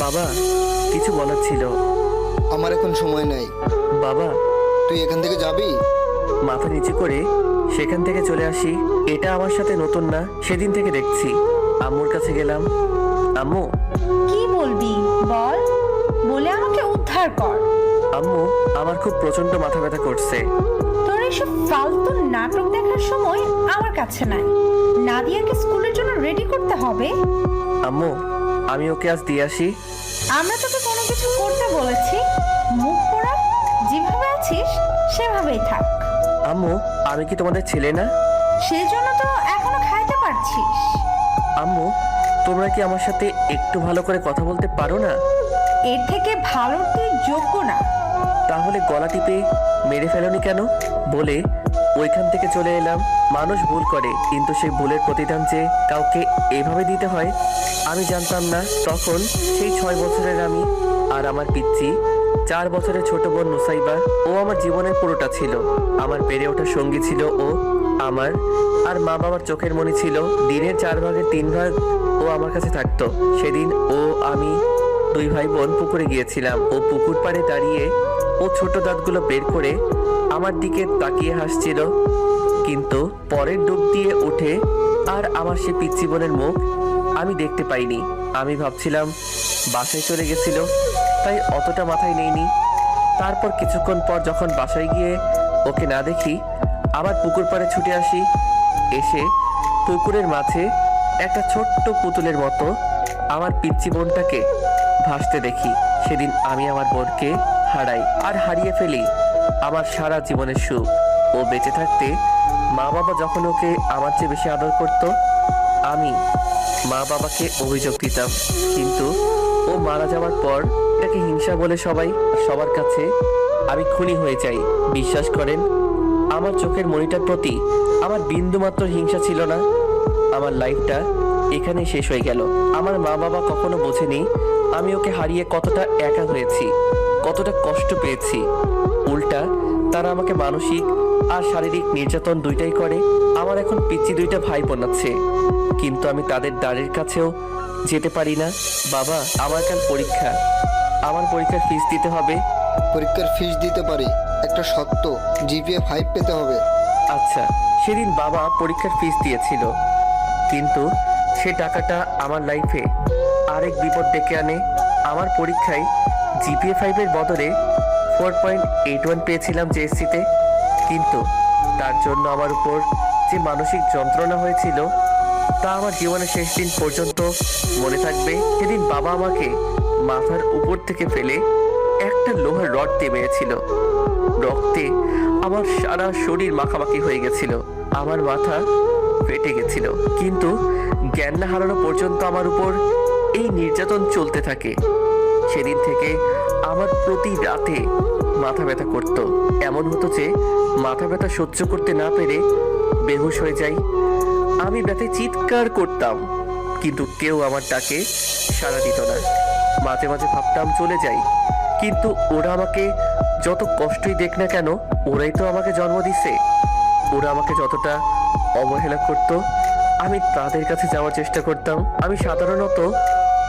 বাবা, কিছু বলার ছিল। আমার এখন সময় নাই। বাবা, তুই এখান থেকে যাবি? মাথা নিচু করে সেখান থেকে চলে আসি। এটা আমার সাথে নতুন না, সেদিন থেকে দেখছি। আম্মুর কাছে গেলাম। আম্মু। কি বলবি বল, বলে আমাকে উদ্ধার কর। আম্মু, আমার খুব প্রচন্ড মাথা ব্যথা করছে। তোর এসব ফালতু নাটক দেখার সময় আমার কাছে নাই। নাদিয়াকে স্কুলের জন্য রেডি করতে হবে। আম্মু, আমি ওকে আজ দিয়ে আসি। আমরা তোকে কোনো কিছু করতে বলেছি? মুখ পোড়া, যেভাবে আছিস সেভাবেই থাক। আম্মু, আমি কি তোমাদের ছেলে না? সেজন্য তো এখনো খাইতে পারছিস। আম্মু, তোমরা কি আমার সাথে একটু ভালো করে কথা বলতে পারো না? এর থেকে ভালো তুই যোগ্য না। তাহলে গলা টিপে মেরে ফেলোনি কেন? বলে ওইখান থেকে চলে এলাম। মানুষ ভুল করে, কিন্তু সেই ভুলের প্রতিদান যে কাউকে এভাবে দিতে হয় আমি জানতাম না। তখন সেই 6 বছরের আমি আর আমার পিচ্চি 4 বছরের ছোট বোন নুসাইবা, ও আমার জীবনের পুরোটা ছিল। আমার বেড়ে ওঠা সঙ্গী ছিল ও। আমার আর মা বাবার চোখের মণি ছিল। দিনের 4 ভাগের 3 ভাগ ও আমার কাছে থাকতো। সেদিন ও আমি 2 ভাই বোন পুকুরে গিয়েছিলাম। ও পুকুর পাড়ে দাঁড়িয়ে ও ছোট দাঁতগুলো বের করে আমার দিকে তাকিয়ে হাসছিল। কিন্তু পরের ডুব দিয়ে উঠে আর আমার সে পিচ্চি বোনের মুখ আমি দেখতে পাইনি। আমি ভাবছিলাম বাসায় চলে গেছিল, তাই অতটা মাথায় নেইনি। তারপর কিছুক্ষণ পর যখন বাসায় গিয়ে ওকে না দেখি, আবার পুকুর পাড়ে ছুটে আসি। এসে পুকুরের মাঝে একটা ছোট্ট পুতুলের মতো আমার পিচ্চি বোনটাকে ভাসতে দেখি। সেদিন আমি আমার বোনকে হারাই আর হারিয়ে ফেলি আমার সারা জীবনের সুখ। ও বেঁচে থাকতে মা বাবা যখন ওকে আমার চেয়ে বেশি আদর করত, আমি মা বাবাকে অভিযোগ দিতাম। কিন্তু ও মারা যাওয়ার পর এটাকে হিংসা বলে সবার কাছে আমি খুনি হয়ে যাই। বিশ্বাস করেন, আমার চোখের মণিটার প্রতি আমার বিন্দুমাত্র হিংসা ছিল না। আমার লাইফটা এখানেই শেষ হয়ে গেল। আমার মা বাবা কখনো বোঝেনি আমি ওকে হারিয়ে কতটা একা হয়েছি, কতটা কষ্ট পেয়েছি। উল্টা তারা আমাকে মানসিক আর শারীরিক নির্যাতন দুইটাই করে। আমার এখন পিচ্চি 2টা ভাই বোন আছে, কিন্তু আমি তাদের দ্বারের কাছেও যেতে পারি না। বাবা, আমার কাল পরীক্ষা, আমার পরীক্ষার ফিস দিতে হবে। পরীক্ষার ফিস দিতে পারি, একটা শর্ত, জিপিএ 5 পেতে হবে। আচ্ছা। সেদিন বাবা পরীক্ষার ফিস দিয়েছিল, কিন্তু সে টাকাটা আমার লাইফে আরেক বিপদ ডেকে আনে। আমার পরীক্ষায় জিপিএ 5-এর বদলে 4.81 পেয়েছিলাম জেএসসিতে। কিন্তু তার জন্য আমার উপর যে মানসিক যন্ত্রণা হয়েছিল তা আমার জীবনের শেষ দিন পর্যন্ত মনে থাকবে। সেদিন বাবা আমাকে মাথার উপর থেকে ফেলে একটা লোহার রড দিয়ে মেরেছিল। রক্তে আমার সারা শরীর মাখামাখি হয়ে গেছিল, আমার মাথা ফেটে গেছিল। কিন্তু জ্ঞান না হারানো পর্যন্ত আমার উপর এই নির্যাতন চলতে থাকে। সেদিন থেকে আমার প্রতি রাতে মাথা ব্যথা করত। এমন হতো যে মাথা ব্যথা সহ্য করতে না পেরে বেহুশ হয়ে যাই। আমি ব্যথায় চিৎকার করতাম, কিন্তু কেউ আমার ডাকে সাড়া দিত না। মাঝে মাঝে ভাবতাম চলে যাই, কিন্তু ওরা আমাকে যত কষ্টই দেখ না কেন, ওরাই তো আমাকে জন্ম দিছে। ওরা আমাকে যতটা অবহেলা করত, আমি তাদের কাছে যাওয়ার চেষ্টা করতাম। আমি সাধারণত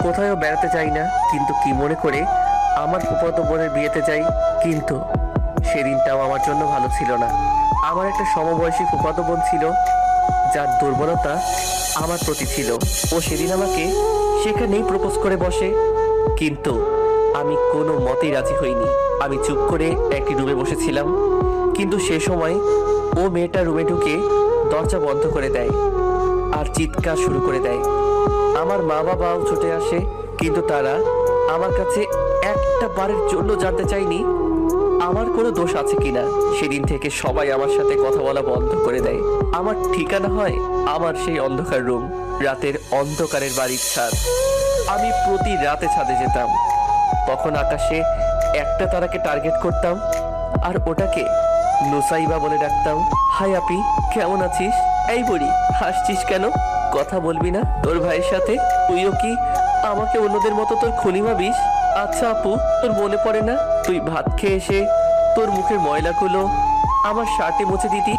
কোথাও বেড়াতে যাই না, কিন্তু কি মনে করে আমার ফুফাতো বোনের বিয়েতে যাই। কিন্তু সেদিনটাও আমার জন্য ভালো ছিল না। আমার একটা সমবয়সী ফুফাতো বোন ছিল, যার দুর্বলতা আমার প্রতি ছিল। ও সেদিন আমাকে সেখানেই প্রপোজ করে বসে, কিন্তু আমি কোনো মতেই রাজি হইনি। আমি চুপ করে একটি রুমে বসেছিলাম, কিন্তু সে সময় ও মেয়েটা রুমে ঢুকে দরজা বন্ধ করে দেয় আর চিৎকার শুরু করে দেয়। আমার মা বাবাও ছুটে আসে, কিন্তু তারা আমার কাছে একটা বারের জন্য জানতে চায়নি আমার কোনো দোষ আছে কিনা। সেদিন থেকে সবাই আমার সাথে কথা বলা বন্ধ করে দেয়। আমার ঠিকানা হয় আমার সেই অন্ধকার রুম, রাতের অন্ধকারের বাড়ির ছাদ। আমি প্রতি রাতে ছাদে যেতাম, তখন আকাশে একটা তারাকে টার্গেট করতাম আর ওটাকে নুসাইবা বলে ডাকতাম। হাই আপি, কেমন আছিস? এই বুড়ি, হাসছিস কেন? কথা বলবি না তোর ভাইয়ের সাথে? তুইও কি আমাকে অন্যদের মতো তোর খুনি ভাবিস? আচ্ছা আপু, তোর মনে পড়ে না তুই ভাত খেয়ে এসে তোর মুখের ময়লাগুলো আমার শার্টে মুছে দিতি?